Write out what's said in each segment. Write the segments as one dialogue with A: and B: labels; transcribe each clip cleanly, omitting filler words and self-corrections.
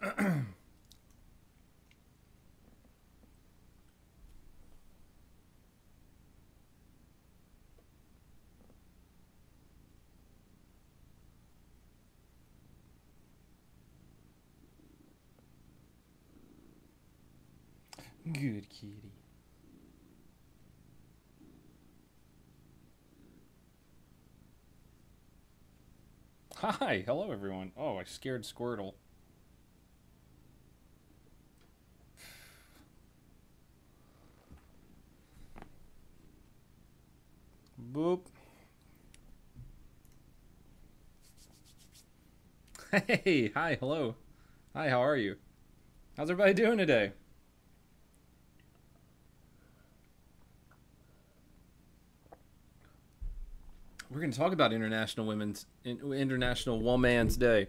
A: Good kitty. Hi, hello everyone. Oh, I scared Squirtle. Boop. Hey, hi, hello. Hi, how are you? How's everybody doing today? We're going to talk about International Women's Day. International Women's Day.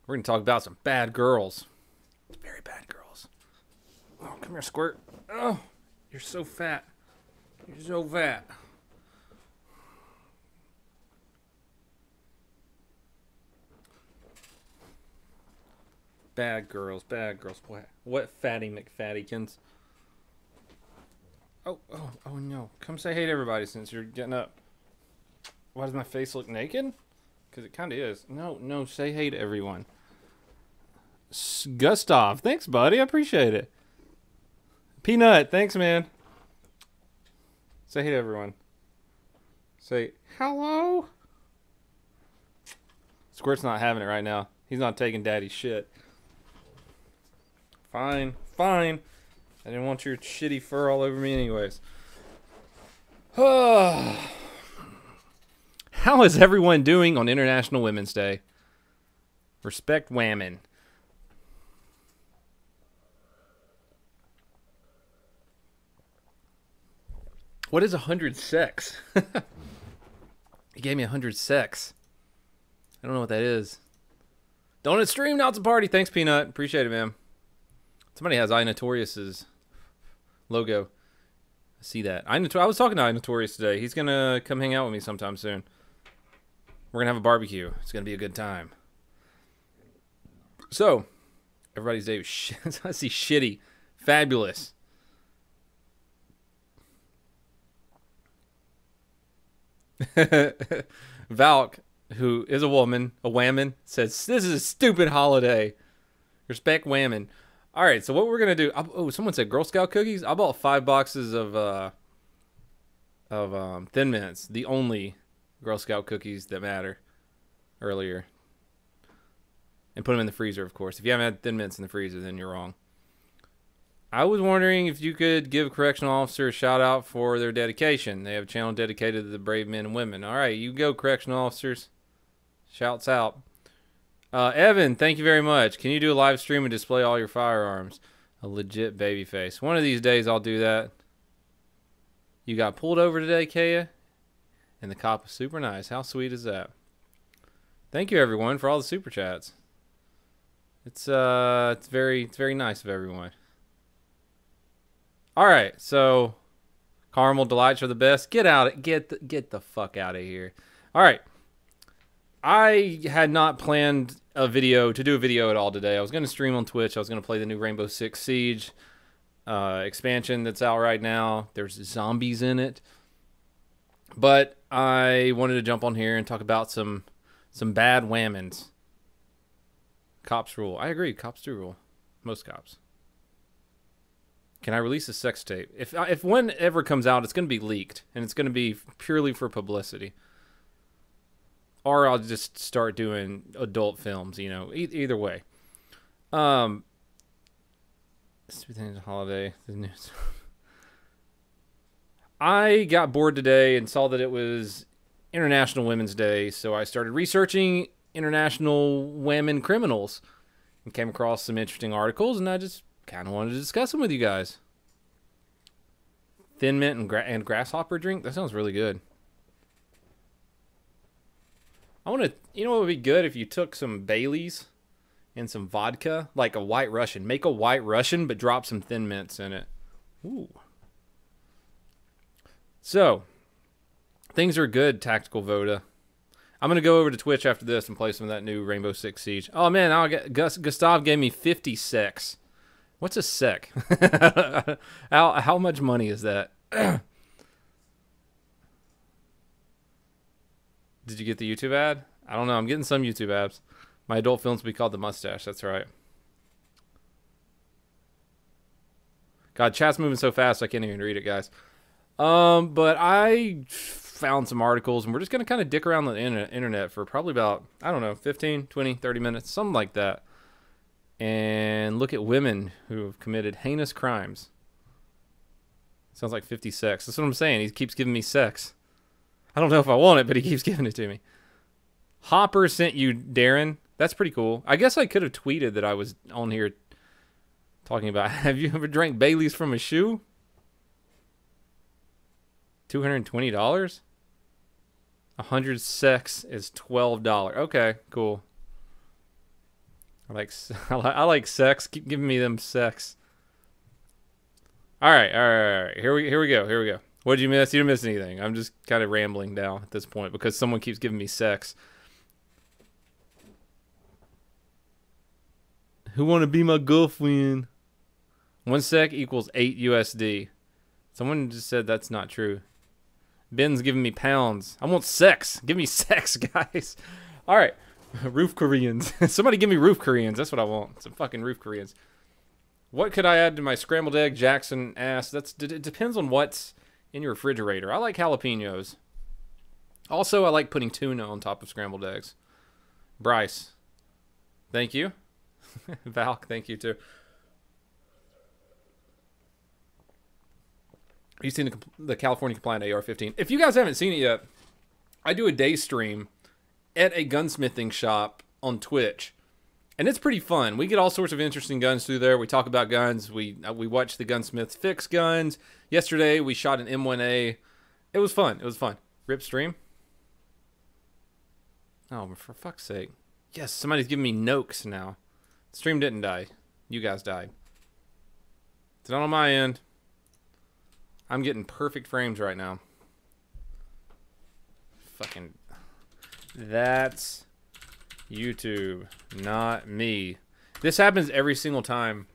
A: We're going to talk about some bad girls. Very bad girls. Oh, come here, Squirt. Oh, you're so fat. You're so fat. Bad girls, bad girls. What fatty McFattykins? Oh no. Come say hey to everybody since you're getting up. Why does my face look naked? Because it kind of is. No, say hey to everyone. Gustav, thanks, buddy. I appreciate it. Peanut, thanks, man. Say hey to everyone. Say hello. Squirt's not having it right now. He's not taking daddy's shit. Fine. I didn't want your shitty fur all over me anyways. How is everyone doing on International Women's Day? Respect women. What is 100 sex? He gave me 100 sex. I don't know what that is. Donut stream, not to party. Thanks, Peanut. Appreciate it, man. Somebody has iNotorious's logo. I see that. I was talking to iNotorious today. He's going to come hang out with me sometime soon. We're going to have a barbecue. It's going to be a good time. So, everybody's day was shit. I see shitty. Fabulous. Valk, who is a woman, says, this is a stupid holiday. Respect women. All right, so what we're going to do... Oh, someone said Girl Scout cookies? I bought 5 boxes of Thin Mints, the only Girl Scout cookies that matter, earlier. And put them in the freezer, of course. If you haven't had Thin Mints in the freezer, then you're wrong. I was wondering if you could give a correctional officer a shout-out for their dedication. They have a channel dedicated to the brave men and women. All right, you go, correctional officers. Shouts out. Evan, thank you very much. Can you do a live stream and display all your firearms? A legit baby face. One of these days I'll do that. You got pulled over today, Kaya? And the cop was super nice. How sweet is that? Thank you, everyone, for all the super chats. It's very nice of everyone. All right, so caramel delights are the best. Get the fuck out of here. All right. I had not planned to do a video at all today. I was going to stream on Twitch. I was going to play the new Rainbow Six Siege expansion that's out right now. There's zombies in it. But I wanted to jump on here and talk about some bad whammons. Cops rule. I agree. Cops do rule. Most cops. Can I release a sex tape? If one ever comes out, it's going to be leaked. And it's going to be purely for publicity. Or I'll just start doing adult films, you know. Either way. Holiday. The news. I got bored today and saw that it was International Women's Day, so I started researching international women criminals and came across some interesting articles, and I just kind of wanted to discuss them with you guys. Thin Mint and grasshopper drink? That sounds really good. You know what would be good if you took some Baileys and some vodka, like a White Russian. Make a White Russian, but drop some Thin Mints in it. Ooh. So, things are good, Tactical Voda. I'm gonna go over to Twitch after this and play some of that new Rainbow Six Siege. Oh man, now I get Gustav gave me 50 secs. What's a sec? how much money is that? Did you get the YouTube ad? I don't know. I'm getting some YouTube ads. My adult films will be called The Mustache. That's right. God, chat's moving so fast I can't even read it, guys. But I found some articles, and we're just going to kind of dick around the internet for probably about, I don't know, 15, 20, 30 minutes, something like that. And look at women who have committed heinous crimes. Sounds like 50 sex. That's what I'm saying. He keeps giving me sex. I don't know if I want it, but he keeps giving it to me. Hopper sent you, Darren. That's pretty cool. I guess I could have tweeted that I was on here talking about, have you ever drank Bailey's from a shoe? $220? 100 sex is $12. Okay, cool. I like sex. Keep giving me them sex. All right. Here we go. What did you miss? You didn't miss anything. I'm just kind of rambling now at this point because someone keeps giving me sex. Who want to be my girlfriend? 1 sec equals 8 USD. Someone just said that's not true. Ben's giving me pounds. I want sex. Give me sex, guys. All right. Roof Koreans. Somebody give me roof Koreans. That's what I want. Some fucking roof Koreans. What could I add to my scrambled egg Jackson ass? It depends on what's in your refrigerator. I like jalapenos. Also, I like putting tuna on top of scrambled eggs. Bryce. Thank you. Val, thank you too. You've seen the California compliant AR-15. If you guys haven't seen it yet, I do a day stream at a gunsmithing shop on Twitch, and it's pretty fun. We get all sorts of interesting guns through there. We talk about guns. We watch the gunsmiths fix guns. Yesterday we shot an M1A. It was fun. Rip stream. Oh, for fuck's sake! Yes, somebody's giving me nokes now. The stream didn't die. You guys died. It's not on my end. I'm getting perfect frames right now. Fucking. That's YouTube, not me. This happens every single time.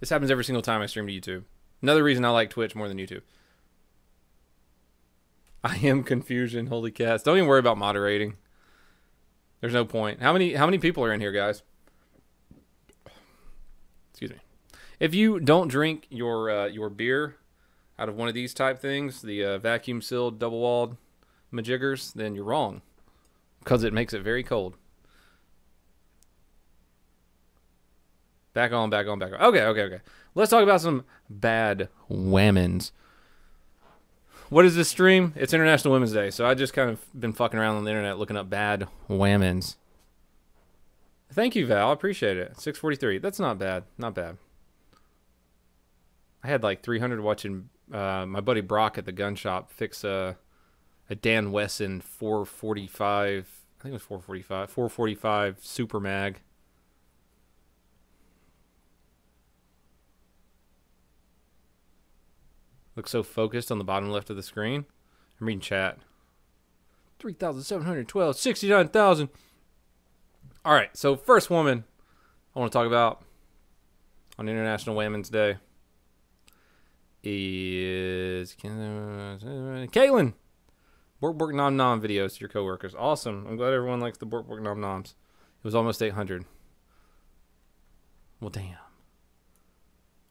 A: I stream to YouTube. Another reason I like Twitch more than YouTube. I am confusion. Holy cats. Don't even worry about moderating. There's no point. How many people are in here, guys? Excuse me. If you don't drink your beer out of one of these type things, the vacuum sealed double walled majiggers, then you're wrong, because it makes it very cold. Back on. Okay. Let's talk about some bad whammons. What is this stream? It's International Women's Day, so I just kind of been fucking around on the internet looking up bad whammons. Thank you, Val. I appreciate it. 643. That's not bad. Not bad. I had like 300 watching my buddy Brock at the gun shop fix a Dan Wesson 445. I think it was 445. 445 Super Mag. Looks so focused on the bottom left of the screen. I'm reading chat. 3,712, 69,000. All right, so first woman I want to talk about on International Women's Day is Caitlin. Bork Bork Nom Nom videos to your coworkers. Awesome. I'm glad everyone likes the Bork Bork Nom Noms. It was almost 800. Well, damn.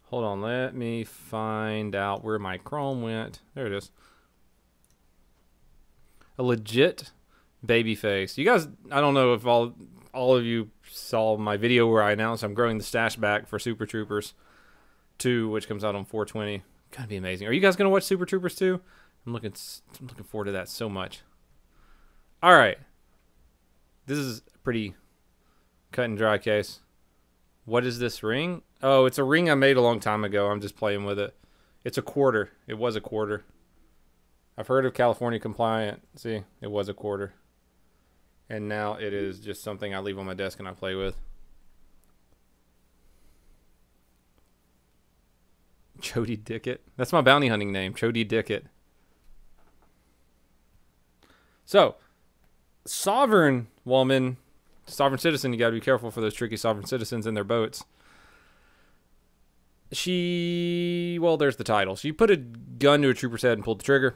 A: Hold on, let me find out where my Chrome went. There it is. A legit baby face. You guys, I don't know if all of you saw my video where I announced I'm growing the stash back for Super Troopers 2, which comes out on 4/20. Gonna be amazing. Are you guys gonna watch Super Troopers 2? I'm looking forward to that so much. All right, this is a pretty cut and dry case. What is this ring? Oh, it's a ring I made a long time ago. I'm just playing with it. It's a quarter. It was a quarter. I've heard of California compliant. See, it was a quarter. And now it is just something I leave on my desk and I play with. Chody Dickett. That's my bounty hunting name, Chody Dickett. So, sovereign woman, sovereign citizen, you got to be careful for those tricky sovereign citizens in their boats. Well, there's the title. She put a gun to a trooper's head and pulled the trigger.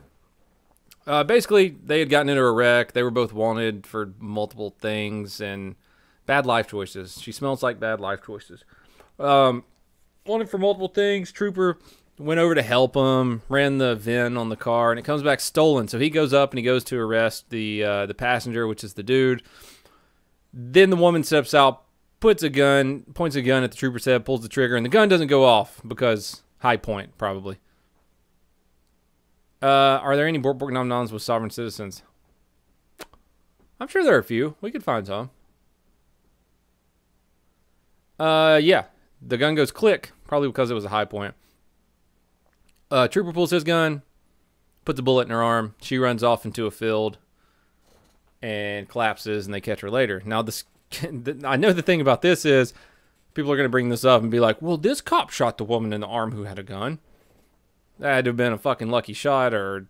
A: Basically, they had gotten into a wreck. They were both wanted for multiple things and bad life choices. She smells like bad life choices. Wanted for multiple things. Trooper went over to help him, ran the VIN on the car, and it comes back stolen. So he goes up and he goes to arrest the passenger, which is the dude. Then the woman steps out, points a gun at the trooper's head, pulls the trigger, and the gun doesn't go off because high point, probably. Are there any Bork Bork Nom Noms with sovereign citizens? I'm sure there are a few. We could find some. Yeah. The gun goes click, probably because it was a high point. Trooper pulls his gun, puts a bullet in her arm. She runs off into a field and collapses, and they catch her later. Now, I know the thing about this is people are going to bring this up and be like, well, this cop shot the woman in the arm who had a gun. That had to have been a fucking lucky shot or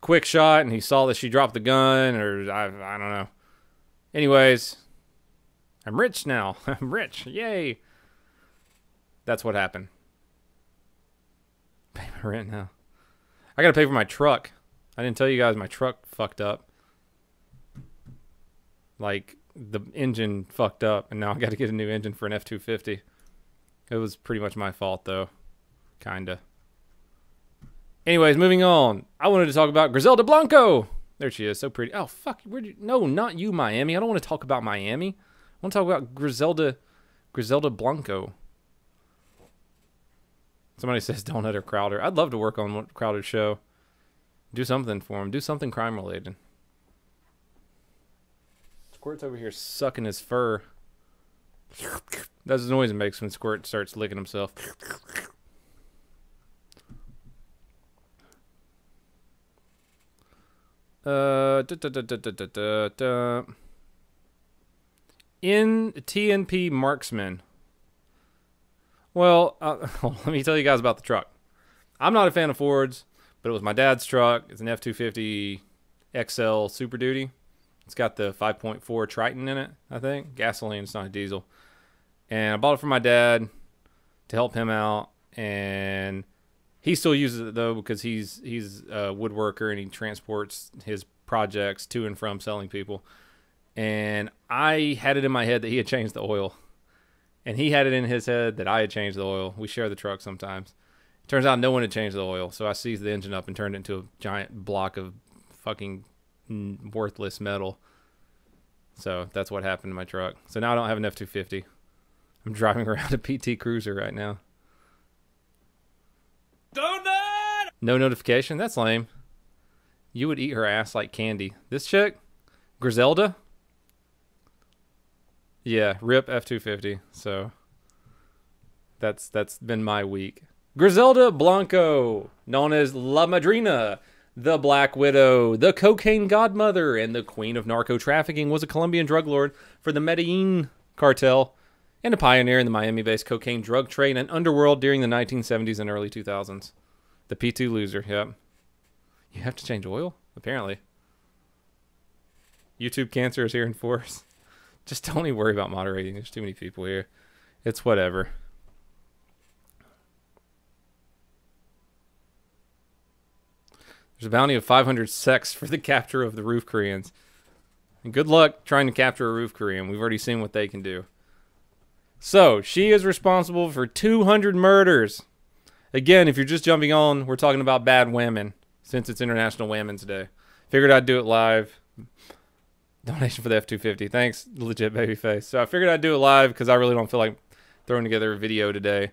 A: quick shot, and he saw that she dropped the gun, or I don't know. Anyways, I'm rich now. I'm rich. Yay. That's what happened. Pay my rent now. I got to pay for my truck. I didn't tell you guys my truck fucked up. Like, the engine fucked up, and now I got to get a new engine for an F-250. It was pretty much my fault, though. Kinda. Anyways, moving on. I wanted to talk about Griselda Blanco. There she is, so pretty. Oh, fuck. Where'd you... No, not you, Miami. I don't want to talk about Miami. I want to talk about Griselda Blanco. Somebody says don't let her Crowder. I'd love to work on Crowder's show. Do something for him. Do something crime-related. Squirt's over here sucking his fur. That's the noise it makes when Squirt starts licking himself. In TNP Marksman. Well, let me tell you guys about the truck. I'm not a fan of Fords, but it was my dad's truck. It's an F-250 XL Super Duty. It's got the 5.4 Triton in it, I think. Gasoline, it's not a diesel. And I bought it for my dad to help him out. And he still uses it, though, because he's a woodworker and he transports his projects to and from selling people. And I had it in my head that he had changed the oil. And he had it in his head that I had changed the oil. We share the truck sometimes. It turns out no one had changed the oil. So I seized the engine up and turned it into a giant block of fucking worthless metal. So that's what happened to my truck. So now I don't have an F-250. I'm driving around a PT Cruiser right now. Donut! No notification? That's lame. You would eat her ass like candy. This chick? Griselda? Yeah, rip F-250. So that's been my week. Griselda Blanco, known as La Madrina, the Black Widow, the cocaine godmother, and the queen of narco trafficking, was a Colombian drug lord for the Medellin cartel and a pioneer in the Miami-based cocaine drug trade and underworld during the 1970s and early 2000s. The P2 loser, yep. You have to change oil? Apparently. YouTube cancer is here in force. Just don't even worry about moderating. There's too many people here. It's whatever. There's a bounty of 500 sex for the capture of the roof Koreans. And good luck trying to capture a roof Korean. We've already seen what they can do. So, she is responsible for 200 murders. Again, if you're just jumping on, we're talking about bad women, since it's International Women's Day. Figured I'd do it live. Donation for the F-250. Thanks, legit babyface. So I figured I'd do it live because I really don't feel like throwing together a video today.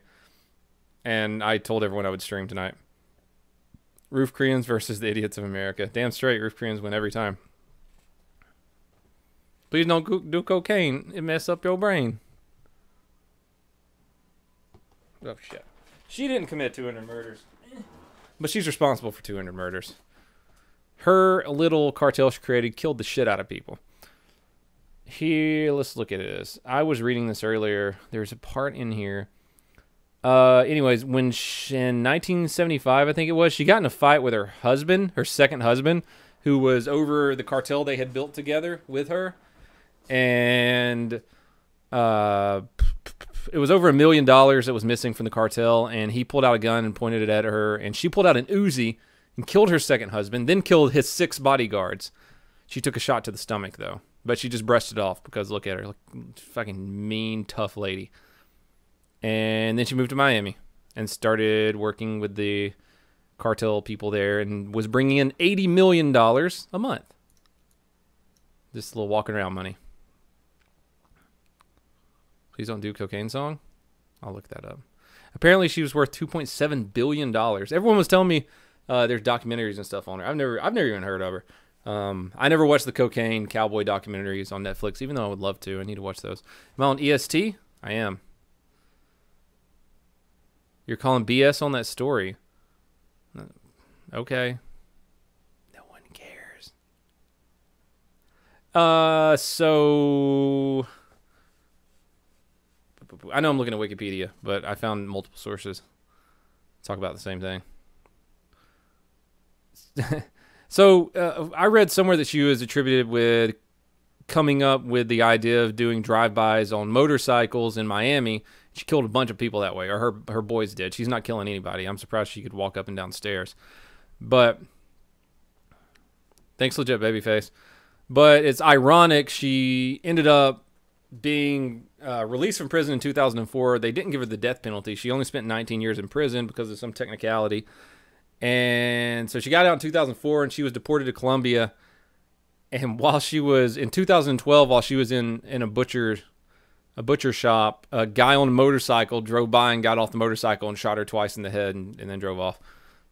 A: And I told everyone I would stream tonight. Roof Koreans versus the idiots of America. Damn straight, Roof Koreans win every time. Please don't do cocaine. It mess up your brain. Oh, shit. She didn't commit 200 murders. But she's responsible for 200 murders. Her little cartel she created killed the shit out of people. Here, let's look at this. I was reading this earlier. There's a part in here. Anyways, when she, in 1975, I think it was, she got in a fight with her husband, her second husband, who was over the cartel they had built together with her. And it was over $1 million that was missing from the cartel, and he pulled out a gun and pointed it at her, and she pulled out an Uzi and killed her second husband, then killed his 6 bodyguards. She took a shot to the stomach, though, but she just brushed it off because look at her, like, fucking mean, tough lady. And then she moved to Miami and started working with the cartel people there and was bringing in $80 million a month. Just a little walking around money. Please don't do cocaine song. I'll look that up. Apparently, she was worth $2.7 billion. Everyone was telling me there's documentaries and stuff on her. I've never even heard of her. I never watched the cocaine cowboy documentaries on Netflix, even though I would love to. I need to watch those. Am I on EST? I am. You're calling BS on that story. Okay. No one cares. So I know I'm looking at Wikipedia, but I found multiple sources talk about the same thing. So I read somewhere that she was attributed with coming up with the idea of doing drive-bys on motorcycles in Miami. She killed a bunch of people that way, or her boys did. She's not killing anybody. I'm surprised she could walk up and down stairs. But thanks, legit babyface. But it's ironic she ended up being released from prison in 2004. They didn't give her the death penalty. She only spent 19 years in prison because of some technicality. And so she got out in 2004, and she was deported to Colombia. And while she was in 2012, while she was in a butcher shop, a guy on a motorcycle drove by and got off the motorcycle and shot her twice in the head and then drove off.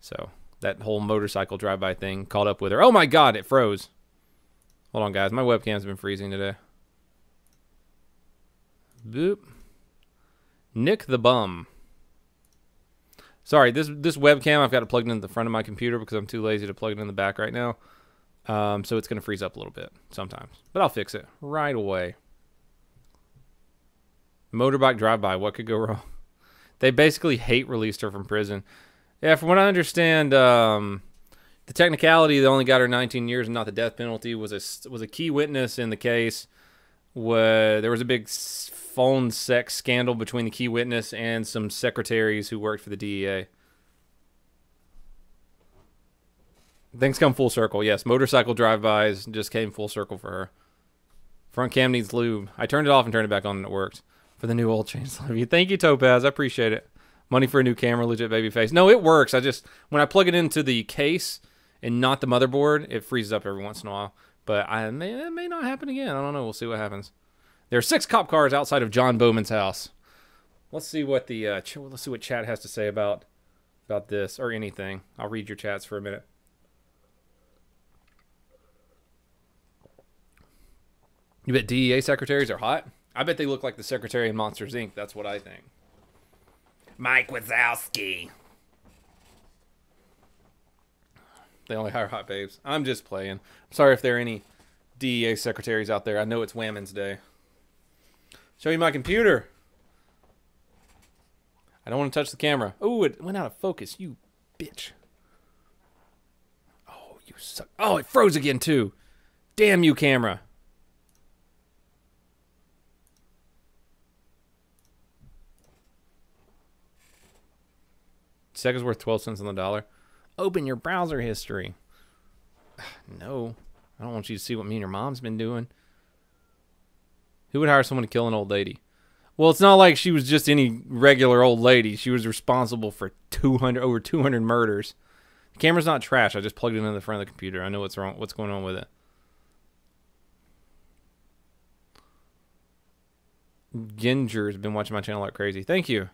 A: So that whole motorcycle drive-by thing caught up with her. Oh my God, it froze. Hold on, guys. My webcam's been freezing today. Boop. Nick the Bum. Sorry, this webcam, I've got it plugged into the front of my computer because I'm too lazy to plug it in the back right now. So it's going to freeze up a little bit sometimes. But I'll fix it right away. Motorbike drive-by. What could go wrong? They basically hate released her from prison. Yeah, from what I understand, the technicality that only got her 19 years and not the death penalty was a key witness in the case. There was a big phone sex scandal between the key witness and some secretaries who worked for the DEA. Things come full circle. Yes, motorcycle drive-bys just came full circle for her. Front cam needs lube. I turned it off and turned it back on and it worked. For the new oil change. Love you. Thank you, Topaz. I appreciate it. Money for a new camera, legit babyface. No, it works. When I plug it into the case and not the motherboard, it freezes up every once in a while. But it may not happen again. I don't know. We'll see what happens. There are 6 cop cars outside of John Bowman's house. Let's see what let's see what chat has to say about this or anything. I'll read your chats for a minute. You bet DEA secretaries are hot? I bet they look like the secretary in Monsters, Inc. That's what I think. Mike Wazowski. They only hire hot babes. I'm just playing. I'm sorry if there are any DEA secretaries out there. I know it's Whammons Day. Show you my computer. I don't want to touch the camera. Oh, it went out of focus. You bitch. Oh, you suck. Oh, it froze again, too. Damn you, camera. Seconds worth 12 cents on the dollar. Open your browser history. No. I don't want you to see what me and your mom's been doing. Who would hire someone to kill an old lady? Well, it's not like she was just any regular old lady. She was responsible for over 200 murders. The camera's not trash. I just plugged it into the front of the computer. I know what's wrong. What's going on with it. Ginger's been watching my channel like crazy. Thank you.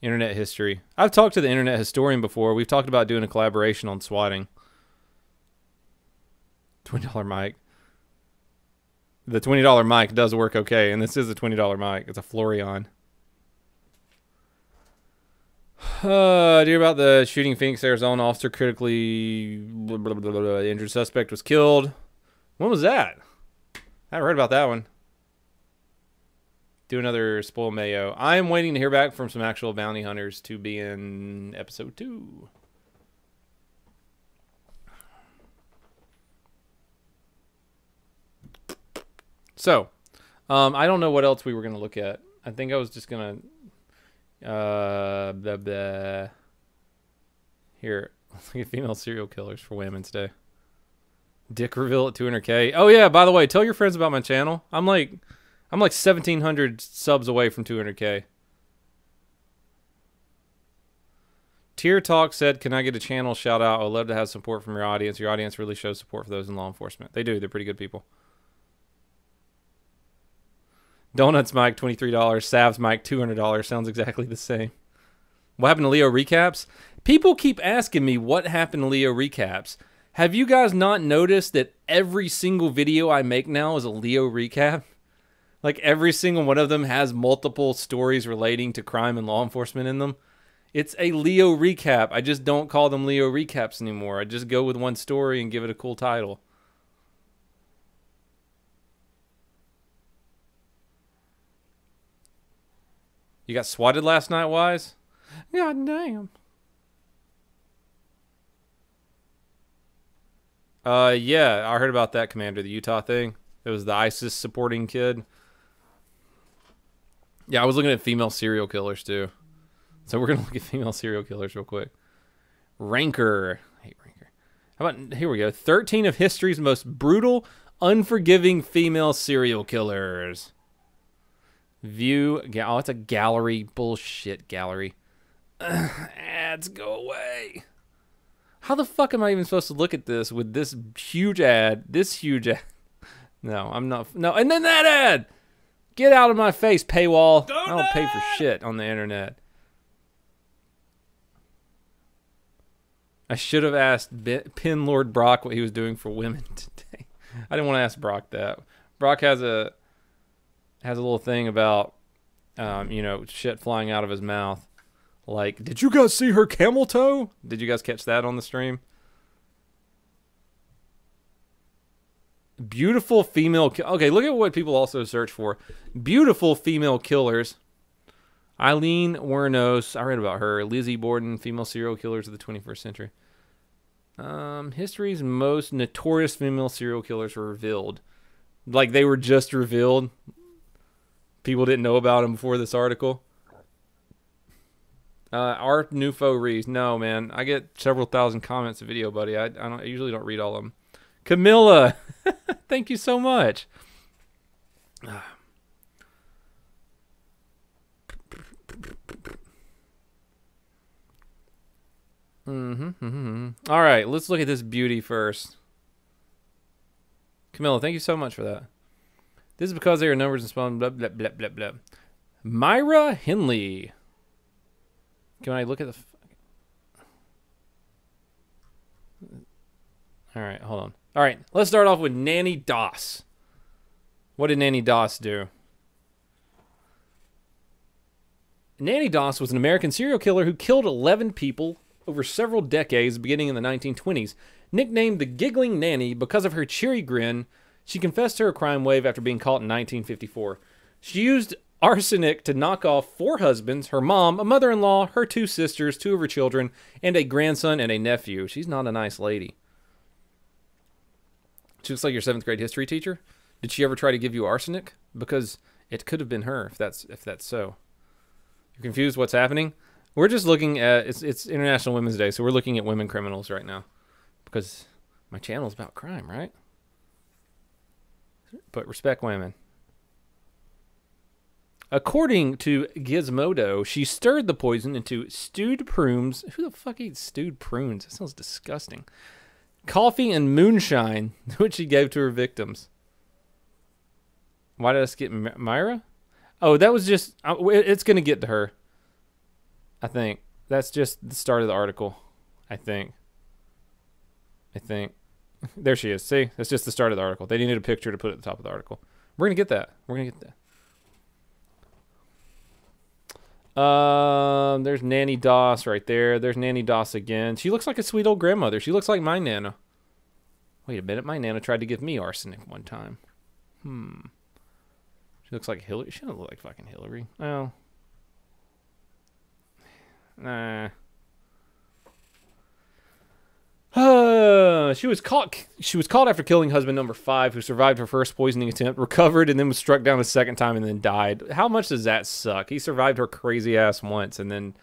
A: Internet history. I've talked to the internet historian before. We've talked about doing a collaboration on swatting. $20 mic. The $20 mic does work okay, and this is a $20 mic. It's a Florian. Do you hear about the shooting Phoenix, Arizona? Officer critically injured suspect was killed. When was that? I haven't heard about that one. Do another spoil mayo. I am waiting to hear back from some actual bounty hunters to be in episode 2. So, I don't know what else we were going to look at. I think I was just going to... Here, let's look at female serial killers for Women's Day. Dick reveal at 200K. Oh, yeah, by the way, tell your friends about my channel. I'm like 1,700 subs away from 200K. Tier Talk said, can I get a channel shout out? I would love to have support from your audience. Your audience really shows support for those in law enforcement. They do. They're pretty good people. Donuts Mike, $23. Savs Mike, $200. Sounds exactly the same. What happened to Leo Recaps? People keep asking me what happened to Leo Recaps. Have you guys not noticed that every single video I make now is a Leo recap? Like every single one of them has multiple stories relating to crime and law enforcement in them. It's a Leo recap. I just don't call them Leo recaps anymore. I just go with one story and give it a cool title. You got swatted last night, Wise? God damn. Yeah, I heard about that, Commander, the Utah thing. It was the ISIS supporting kid. Yeah, I was looking at female serial killers, too. So we're going to look at female serial killers real quick. Ranker. I hate Ranker. How about, here we go. 13 of history's most brutal, unforgiving female serial killers. View. Oh, it's a gallery. Bullshit gallery. Ads, go away. How the fuck am I even supposed to look at this with this huge ad? This huge ad. No, I'm not. No, and then that ad. Get out of my face, paywall. I don't pay for shit on the internet. I should have asked Pin Lord Brock what he was doing for women today. I didn't want to ask Brock that. Brock has a little thing about, you know, shit flying out of his mouth. Like, did you guys see her camel toe? Did you guys catch that on the stream? Beautiful female... Okay, look at what people also search for. Beautiful female killers. Aileen Wuornos. I read about her. Lizzie Borden. Female serial killers of the 21st century. History's most notorious female serial killers were revealed. Like, they were just revealed. People didn't know about them before this article. Art Nufo Rees. No, man. I get several thousand comments a video, buddy. I usually don't read all of them. Camilla. Thank you so much. All right, let's look at this beauty first. Camilla, thank you so much for that. This is because they are numbers and spawn. Blah blah blah blah blah. Myra Henley. Can I look at the? All right, hold on. All right, let's start off with Nanny Doss. What did Nanny Doss do? Nanny Doss was an American serial killer who killed 11 people over several decades, beginning in the 1920s. Nicknamed the Giggling Nanny because of her cheery grin, she confessed to her crime wave after being caught in 1954. She used arsenic to knock off 4 husbands, her mom, a mother-in-law, her 2 sisters, 2 of her children, and a grandson and a nephew. She's not a nice lady. She looks like your 7th grade history teacher. Did she ever try to give you arsenic? Because it could have been her, if that's so. You're confused what's happening? We're just looking at, it's International Women's Day, so we're looking at women criminals right now. Because my channel is about crime, right? But respect women. According to Gizmodo, she stirred the poison into stewed prunes. Who the fuck eats stewed prunes? That sounds disgusting. Coffee and moonshine, which she gave to her victims. Why did I skip Myra? Oh, that was just... It's going to get to her. I think. That's just the start of the article. I think. There she is. See? That's just the start of the article. They needed a picture to put at the top of the article. We're going to get that. We're going to get that. There's Nanny Doss right there. There's Nanny Doss again. She looks like a sweet old grandmother. She looks like my Nana. Wait a minute. My Nana tried to give me arsenic one time. She looks like Hillary. She doesn't look like fucking Hillary. Oh. Nah. She was caught. She was caught after killing husband number 5, who survived her first poisoning attempt, recovered, and then was struck down a second time and then died. How much does that suck? He survived her crazy ass once, and then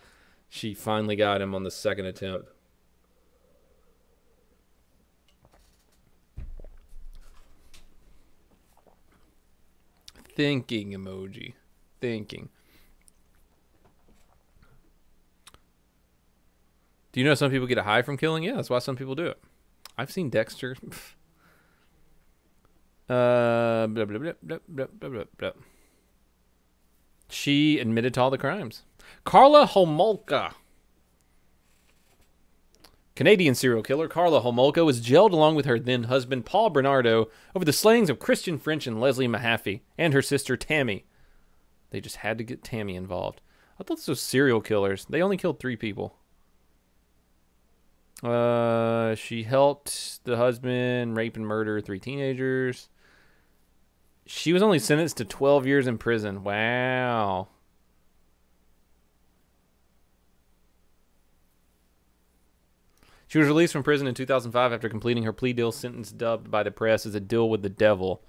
A: she finally got him on the second attempt. Thinking emoji. Thinking. Do you know some people get a high from killing? Yeah, that's why some people do it. I've seen Dexter. Blah, blah, blah, blah, blah, blah, blah. She admitted to all the crimes. Karla Homolka. Canadian serial killer Karla Homolka was jailed along with her then husband Paul Bernardo over the slayings of Christian French and Leslie Mahaffey and her sister Tammy. They just had to get Tammy involved. I thought this was serial killers. They only killed 3 people. She helped the husband rape and murder 3 teenagers. She was only sentenced to 12 years in prison. Wow. She was released from prison in 2005 after completing her plea deal sentence dubbed by the press as a deal with the devil.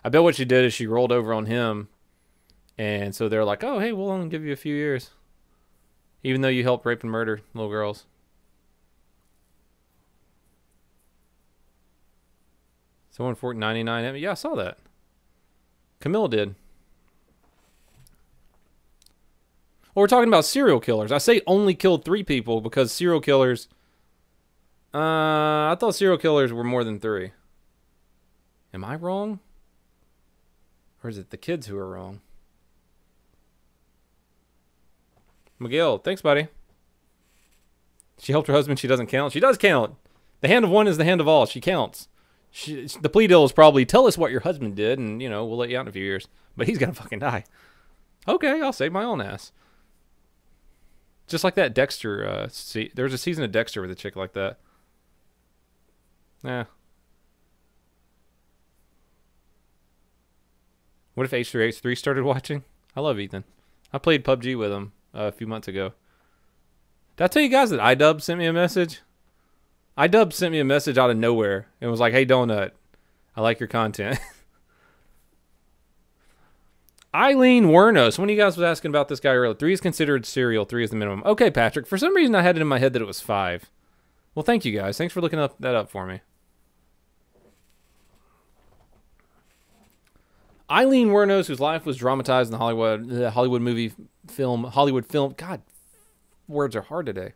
A: I bet what she did is she rolled over on him. And so they're like, oh, hey, we'll only give you a few years. Even though you helped rape and murder little girls. Someone for 99. Yeah, I saw that. Camille did. Well, we're talking about serial killers. I say only killed 3 people because serial killers... I thought serial killers were more than 3. Am I wrong? Or is it the kids who are wrong? Miguel, thanks, buddy. She helped her husband. She doesn't count. She does count. The hand of one is the hand of all. She counts. The plea deal is probably, tell us what your husband did, and, you know, we'll let you out in a few years. But he's going to fucking die. Okay, I'll save my own ass. Just like that Dexter, there was a season of Dexter with a chick like that. What if H3H3 started watching? I love Ethan. I played PUBG with him a few months ago. Did I tell you guys that iDub sent me a message? iDub sent me a message out of nowhere and was like, hey, Donut, I like your content. Aileen Wuornos. One of you guys was asking about this guy earlier. 3 is considered serial. 3 is the minimum. Okay, Patrick. For some reason, I had it in my head that it was 5. Well, thank you guys. Thanks for looking that up for me. Aileen Wuornos, whose life was dramatized in the Hollywood film. God, words are hard today.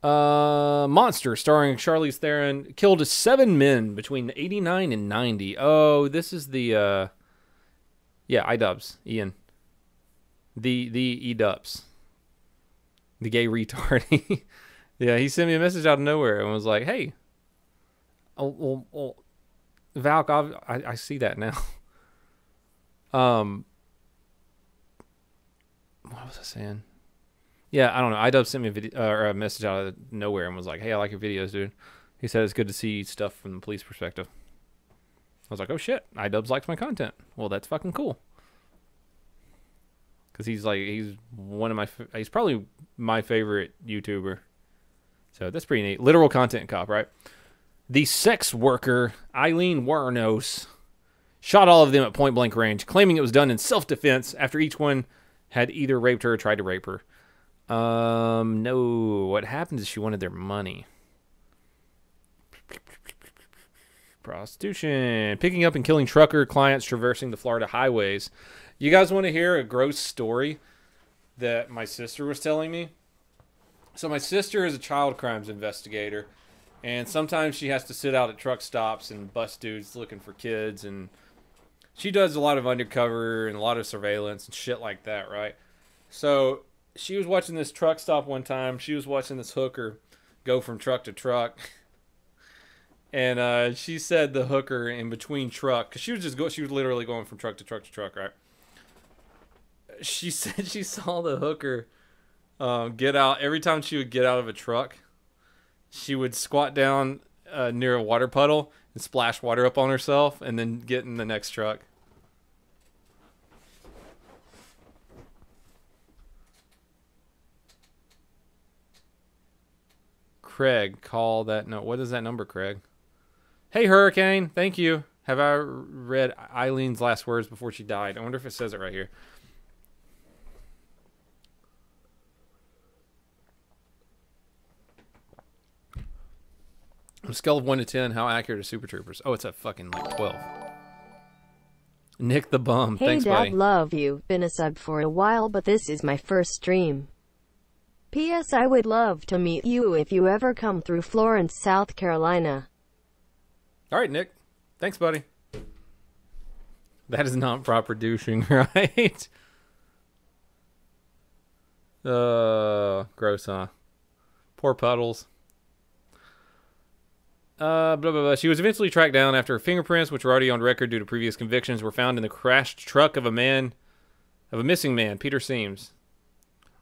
A: Monster, starring Charlize Theron, killed 7 men between 89 and 90. Oh, this is the, yeah, iDubbbz, Ian. The E-dubs. The gay retard. Yeah, he sent me a message out of nowhere and was like, hey, Valk, I see that now. What was I saying? Yeah, I don't know. iDubbbz sent me a video or a message out of nowhere and was like, hey, I like your videos, dude. He said it's good to see stuff from the police perspective. I was like, oh shit, iDubbbz likes my content. Well, that's fucking cool. Because he's one of he's probably my favorite YouTuber. So that's pretty neat. Literal content cop, right? The sex worker, Aileen Wuornos, shot all of them at point blank range, claiming it was done in self-defense after each one had either raped her or tried to rape her. No. What happened is she wanted their money. Prostitution. Picking up and killing trucker clients traversing the Florida highways. You guys want to hear a gross story that my sister was telling me? So my sister is a child crimes investigator, and sometimes she has to sit out at truck stops and bust dudes looking for kids, and she does a lot of undercover and a lot of surveillance and shit like that, right? So she was watching this truck stop one time. She was watching this hooker go from truck to truck. And she said the hooker in between truck, because she was literally going from truck to truck to truck, right? She said she saw the hooker get out. Every time she would get out of a truck, she would squat down near a water puddle and splash water up on herself and then get in the next truck. Craig, call that. No, what is that number, Craig? Hey, Hurricane. Thank you. Have I read Eileen's last words before she died? I wonder if it says it right here. On a scale of 1 to 10, how accurate are Super Troopers? Oh, it's a fucking like 12. Nick the Bum.
B: Hey,
A: Thanks,
B: Dad,
A: buddy.
B: love you. Been a sub for a while, but this is my first stream. P.S. I would love to meet you if you ever come through Florence, South Carolina.
A: All right, Nick. Thanks, buddy. That is not proper douching, right? Gross, huh? Poor Puddles. Blah, blah, blah. She was eventually tracked down after her fingerprints, which were already on record due to previous convictions, were found in the crashed truck of a missing man, Peter Seams.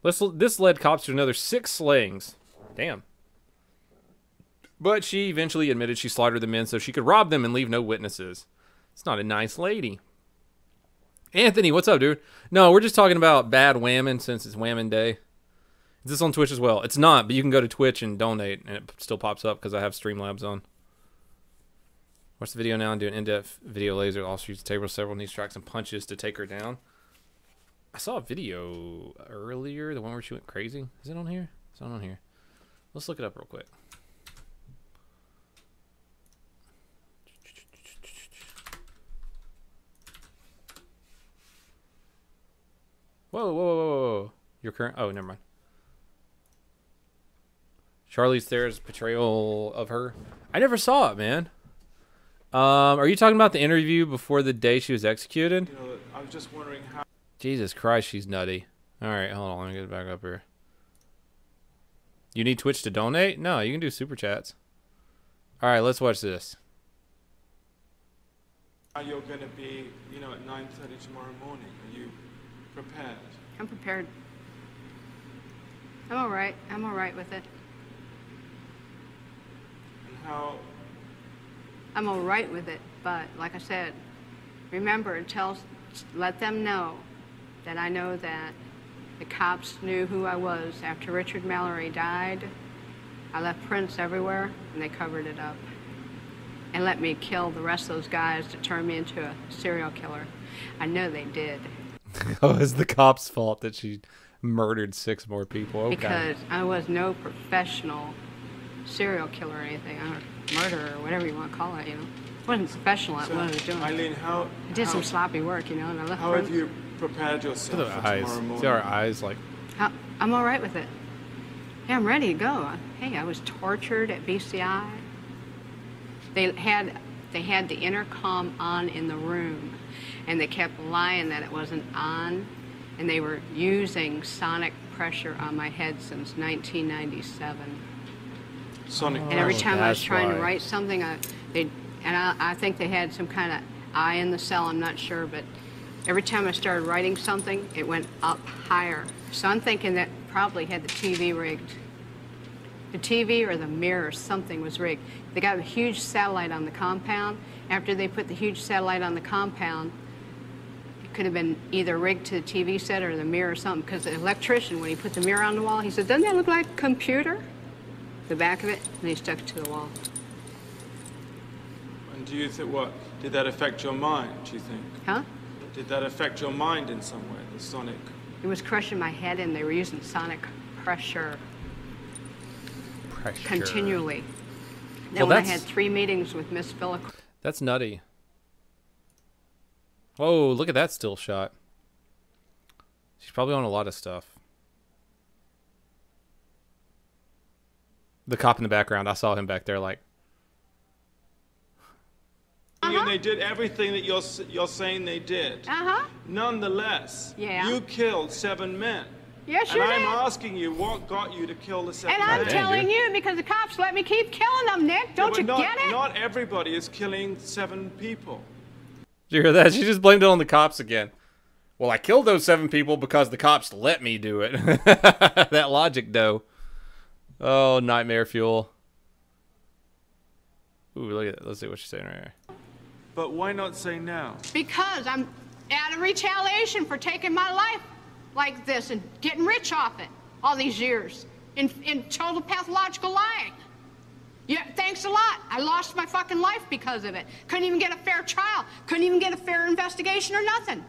A: This led cops to another 6 slayings. Damn. But she eventually admitted she slaughtered the men so she could rob them and leave no witnesses. It's not a nice lady. Anthony, what's up, dude? No, we're just talking about bad whamming since it's whamming day. Is this on Twitch as well? It's not, but you can go to Twitch and donate, and it still pops up because I have Streamlabs on. Watch the video now and do an in-depth video laser. Also use the table several knee strikes and punches to take her down. I saw a video earlier, the one where she went crazy. Is it on here? It's not on here. Let's look it up real quick. Whoa, whoa, whoa, whoa. Your current... Oh, never mind. Charlize Theron's portrayal of her. I never saw it, man. Are you talking about the interview before the day she was executed?
C: You know, I was just wondering how...
A: Jesus Christ, she's nutty. All right, hold on. Let me get it back up here. You need Twitch to donate? No, you can do super chats. All right, let's watch this.
C: How you're going to be, you know, at 9:30 tomorrow morning. Are you prepared?
D: I'm prepared. I'm all right. I'm all right with it.
C: And how...
D: I'm all right with it, but like I said, remember, let them know that I know that the cops knew who I was. After Richard Mallory died, I left prints everywhere, and they covered it up. And let me kill the rest of those guys to turn me into a serial killer. I know they did.
A: Oh, it's the cops' fault that she murdered 6 more people. Okay.
D: Because I was no professional serial killer or anything, murderer or whatever you want to call it, you know. I wasn't professional at what I was doing.
C: Eileen,
D: I did some sloppy work, you know, and I left
C: How have you prepared yourself
A: Look at
C: for
A: the eyes.
C: tomorrow morning?
A: See our eyes like...
D: I'm all right with it. Yeah, I'm ready to go. Hey, I was tortured at BCI. They had the intercom on in the room, and they kept lying that it wasn't on, and they were using sonic pressure on my head since 1997.
C: Sonic
D: And every
C: pressure.
D: time I was
A: that's
D: trying
A: why.
D: to write something, I think they had some kind of eye in the cell, I'm not sure, but every time I started writing something, it went up higher. So I'm thinking that probably had the TV rigged. The TV or the mirror, something was rigged. They got a huge satellite on the compound. After they put the huge satellite on the compound, it could have been either rigged to the TV set or the mirror or something, because the electrician, when he put the mirror on the wall, he said, doesn't that look like a computer? The back of it, and he stuck it to the wall.
C: And do you think, what, did that affect your mind, do you think?
D: Huh?
C: Did that affect your mind in some way, the sonic?
D: It was crushing my head, and they were using sonic pressure continually. Then when I had 3 meetings with Miss Phillips.
A: That's nutty. Whoa, look at that still shot. She's probably on a lot of stuff. The cop in the background, I saw him back there like...
C: And they did everything that you're saying they did.
D: Uh-huh.
C: Nonetheless,
D: Yeah.
C: you killed 7 men.
D: Yes,
C: And
D: you
C: I'm
D: did.
C: asking you, what got you to kill the 7
D: And
C: men?
D: I'm telling you, because the cops let me keep killing them, Nick. Don't you get it?
C: Not everybody is killing 7 people.
A: Did you hear that? She just blamed it on the cops again. Well, I killed those 7 people because the cops let me do it. That logic, though. Oh, nightmare fuel. Ooh, look at that. Let's see what she's saying right here.
C: But why not say now?
D: Because I'm out of retaliation for taking my life like this and getting rich off it all these years in total pathological lying. Yeah, thanks a lot. I lost my fucking life because of it. Couldn't even get a fair trial. Couldn't even get a fair investigation or nothing.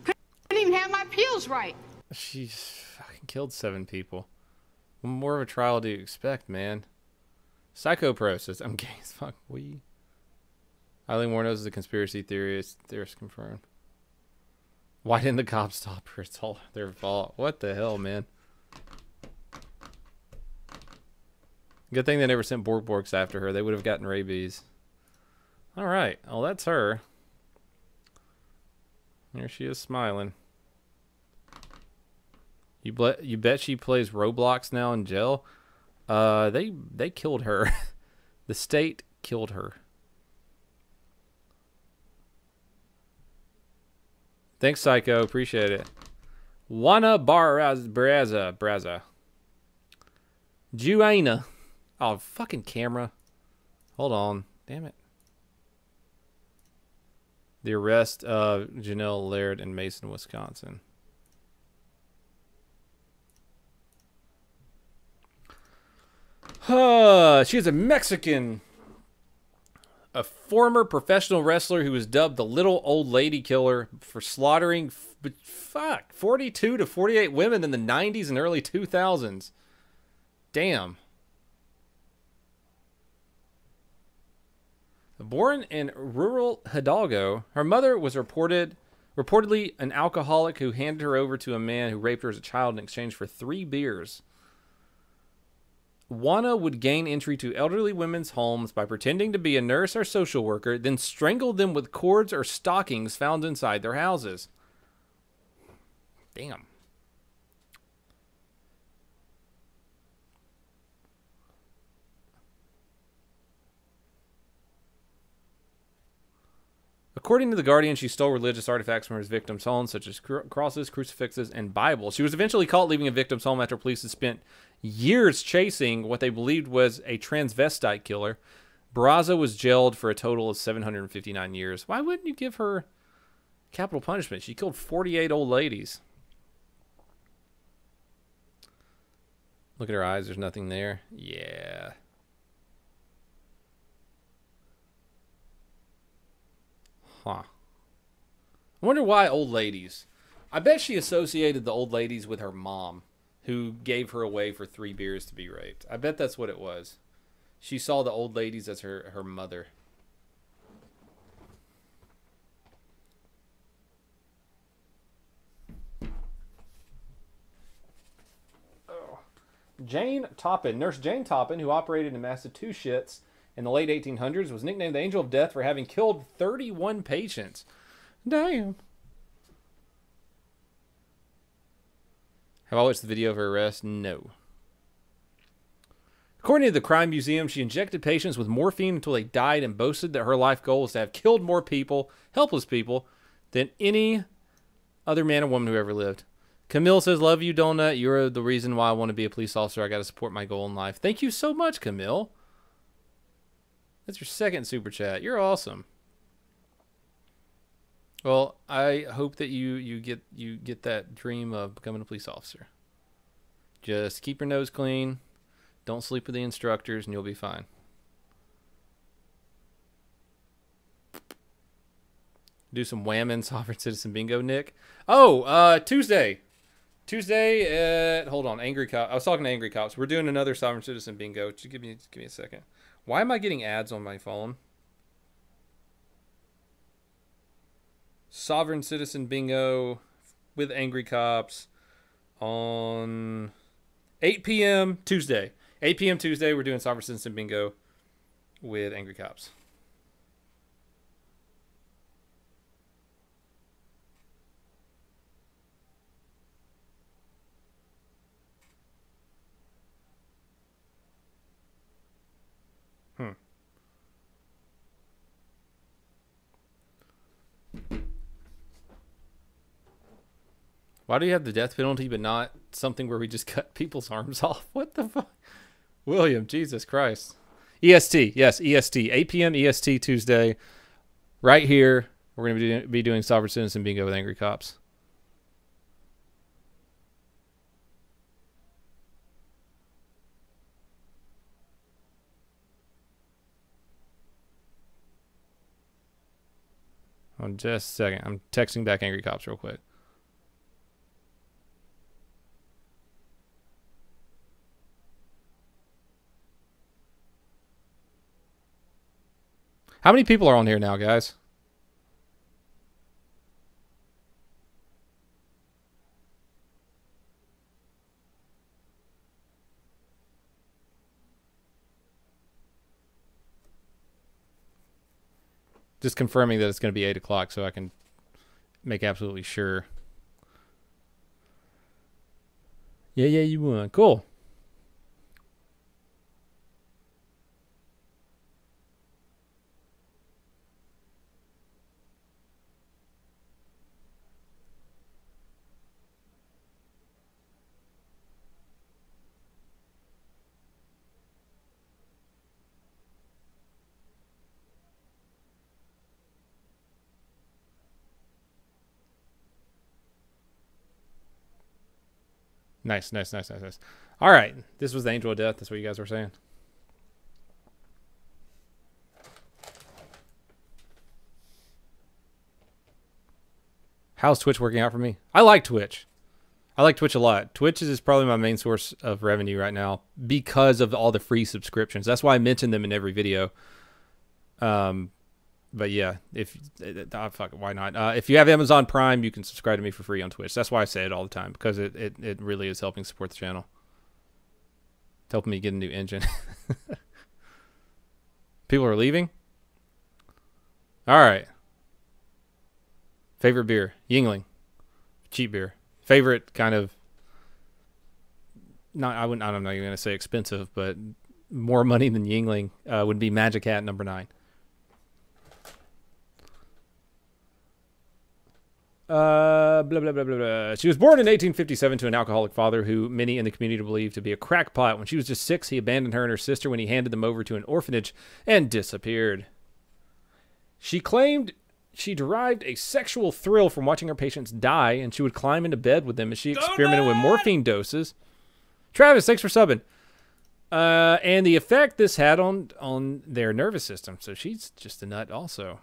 D: Couldn't even have my appeals right.
A: She's fucking killed 7 people. What more of a trial do you expect, man? Psychoprosis. I'm gay as fuck. Aileen Wuornos is a conspiracy theorist confirmed. Why didn't the cops stop her? It's all their fault. What the hell, man? Good thing they never sent Borks after her. They would have gotten rabies. All right. Oh, that's her. There she is smiling. You bet she plays Roblox now in jail? They killed her. The state killed her. Thanks, Psycho. Appreciate it. Juana Braza. Juana. Oh, fucking camera. Hold on. Damn it. The arrest of Janelle Laird in Mason, Wisconsin. She is a Mexican. A former professional wrestler who was dubbed the Little Old Lady Killer for slaughtering 42 to 48 women in the 90s and early 2000s. Damn. Born in rural Hidalgo, her mother was reportedly an alcoholic who handed her over to a man who raped her as a child in exchange for 3 beers. Juana would gain entry to elderly women's homes by pretending to be a nurse or social worker, then strangle them with cords or stockings found inside their houses. Damn. According to The Guardian, she stole religious artifacts from her victims' homes, such as crosses, crucifixes, and Bibles. She was eventually caught leaving a victim's home after police had spent years chasing what they believed was a transvestite killer. Barraza was jailed for a total of 759 years. Why wouldn't you give her capital punishment? She killed 48 old ladies. Look at her eyes. There's nothing there. Yeah. Huh. I wonder why old ladies. I bet she associated the old ladies with her mom, who gave her away for 3 beers to be raped. I bet that's what it was. She saw the old ladies as her mother. Oh. Jane Toppan. Nurse Jane Toppan, who operated in Massachusetts in the late 1800s, was nicknamed the Angel of Death for having killed 31 patients. Damn. Have I watched the video of her arrest? No. According to the Crime Museum, she injected patients with morphine until they died and boasted that her life goal was to have killed more people, helpless people, than any other man or woman who ever lived. Camille says, love you, Donut. You're the reason why I want to be a police officer. I got to support my goal in life. Thank you so much, Camille. That's your 2nd super chat. You're awesome. Well, I hope that you get that dream of becoming a police officer. Just keep your nose clean. Don't sleep with the instructors, and you'll be fine. Do some whamming sovereign citizen bingo, Nick. Oh, Tuesday. Tuesday at, hold on, Angry Cop. I was talking to Angry Cops. We're doing another sovereign citizen bingo. Just give me a second. Why am I getting ads on my phone? Sovereign Citizen Bingo with Angry Cops on 8 p.m. Tuesday. 8 p.m. Tuesday, we're doing Sovereign Citizen Bingo with Angry Cops. Why do you have the death penalty but not something where we just cut people's arms off? What the fuck? William, Jesus Christ. EST, yes, EST. 8 p.m. EST Tuesday. Right here, we're going to be doing Sovereign Citizen Bingo with Angry Cops. Hold on just a second. I'm texting back Angry Cops real quick. How many people are on here now, guys? Just confirming that it's going to be 8 o'clock so I can make absolutely sure. Yeah, you won. Cool. Nice. All right. This was the Angel of Death. That's what you guys were saying. How's Twitch working out for me? I like Twitch. I like Twitch a lot. Twitch is probably my main source of revenue right now because of all the free subscriptions. That's why I mention them in every video. But yeah, fuck it, why not? If you have Amazon Prime, you can subscribe to me for free on Twitch. That's why I say it all the time, because it really is helping support the channel. It's helping me get a new engine. People are leaving? All right. Favorite beer? Yingling. Cheap beer. Favorite kind of, I'm not even going to say expensive, but more money than Yingling would be Magic Hat number 9. Blah, blah, blah, blah, blah. She was born in 1857 to an alcoholic father who many in the community believed to be a crackpot. When she was just 6, he abandoned her and her sister when he handed them over to an orphanage and disappeared. She claimed she derived a sexual thrill from watching her patients die, and she would climb into bed with them as she experimented with morphine doses. Travis, thanks for subbing. And the effect this had on their nervous system. So she's just a nut also.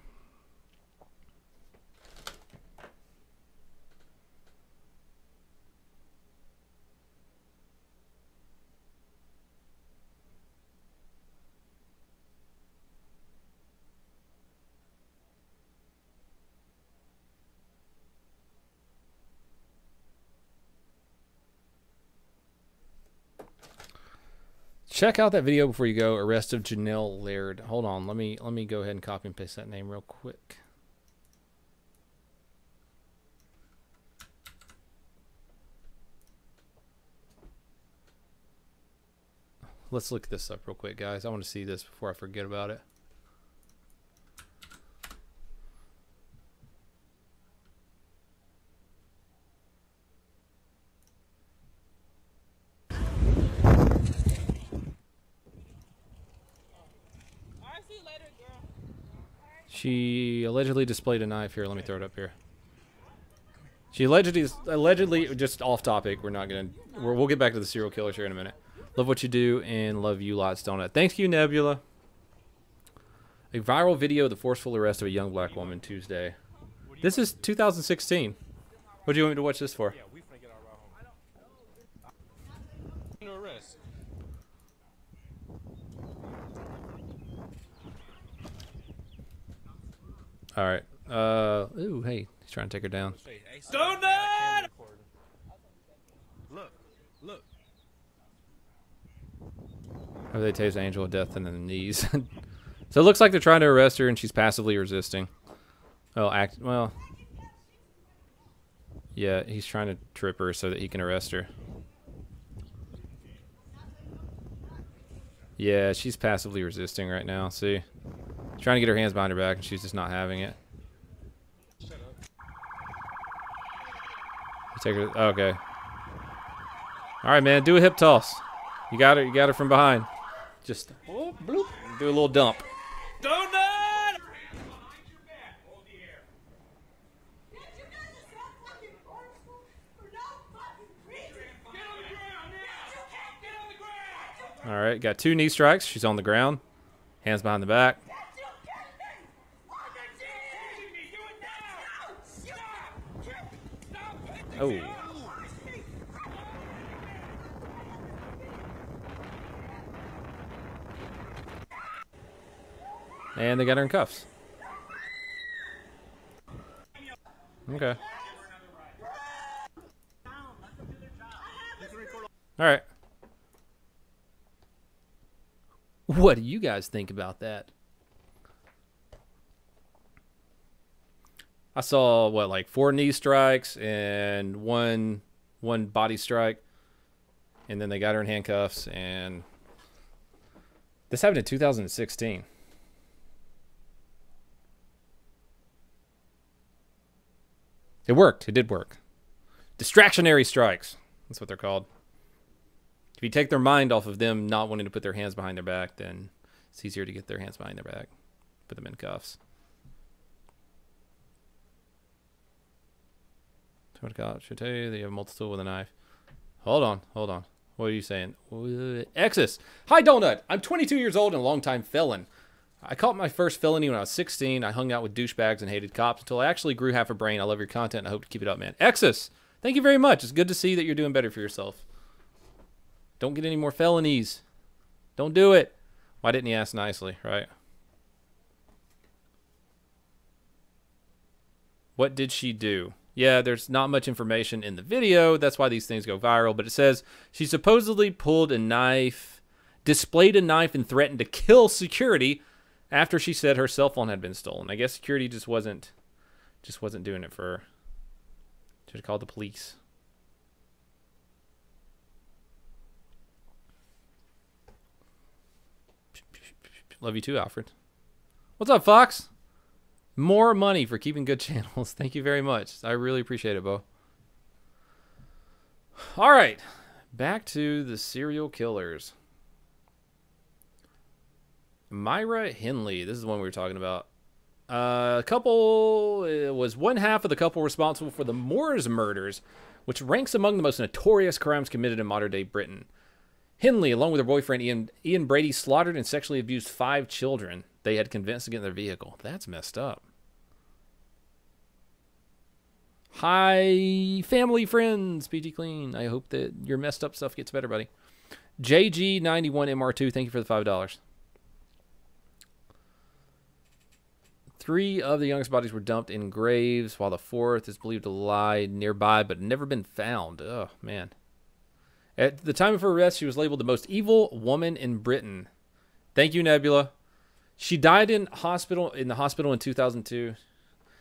A: Check out that video before you go. Arrest of Janelle Laird. Hold on. Let me go ahead and copy and paste that name real quick. Let's look this up real quick, guys. I want to see this before I forget about it. She allegedly displayed a knife here. Let me throw it up here. She allegedly just off topic. We'll get back to the serial killers here in a minute. Love what you do and love you lots, Donut. Thank you, Nebula. A viral video of the forceful arrest of a young black woman Tuesday. This is 2016. What do you want me to watch this for? All right. Ooh, hey, he's trying to take her down.
E: Donut! Look.
A: Oh, they tased Angel of Death in the knees. So it looks like they're trying to arrest her, and she's passively resisting. Oh, well. Yeah, he's trying to trip her so that he can arrest her. Yeah, she's passively resisting right now. See? Trying to get her hands behind her back, and she's just not having it. Take her. Okay. All right, man. Do a hip toss. You got her. You got her from behind. Just bloop, bloop, do a little dump.
E: Donut!
A: All right. Got 2 knee strikes. She's on the ground. Hands behind the back. Oh. And they got her in cuffs. Okay. All right. What do you guys think about that? I saw what, like 4 knee strikes and one body strike, and then they got her in handcuffs. And this happened in 2016. It worked. It did work. Distractionary strikes. That's what they're called. If you take their mind off of them not wanting to put their hands behind their back, then it's easier to get their hands behind their back. Put them in cuffs. What cop should tell you that you have a multi-tool with a knife. Hold on. What are you saying? Exis. Hi, Donut. I'm 22 years old and a longtime felon. I caught my first felony when I was 16. I hung out with douchebags and hated cops until I actually grew half a brain. I love your content and I hope to keep it up, man. Exis, thank you very much. It's good to see that you're doing better for yourself. Don't get any more felonies. Don't do it. Why didn't he ask nicely, right? What did she do? Yeah, there's not much information in the video. That's why these things go viral. But it says she supposedly pulled a knife, displayed a knife, and threatened to kill security after she said her cell phone had been stolen. I guess security just wasn't doing it for her. Should have called the police. Love you too, Alfred. What's up, Fox? More money for keeping good channels. Thank you very much. I really appreciate it, Bo. All right. Back to the serial killers. Myra Henley. This is the one we were talking about. A couple was one half of the couple responsible for the Moors murders, which ranks among the most notorious crimes committed in modern-day Britain. Henley, along with her boyfriend Ian Brady, slaughtered and sexually abused 5 children they had convinced to get in their vehicle. That's messed up. Hi, family, friends. PG Clean. I hope that your messed up stuff gets better, buddy. JG91MR2, thank you for the $5. 3 of the youngest bodies were dumped in graves, while the 4th is believed to lie nearby but never been found. Oh, man. At the time of her arrest, she was labeled the most evil woman in Britain. Thank you, Nebula. She died in the hospital in 2002.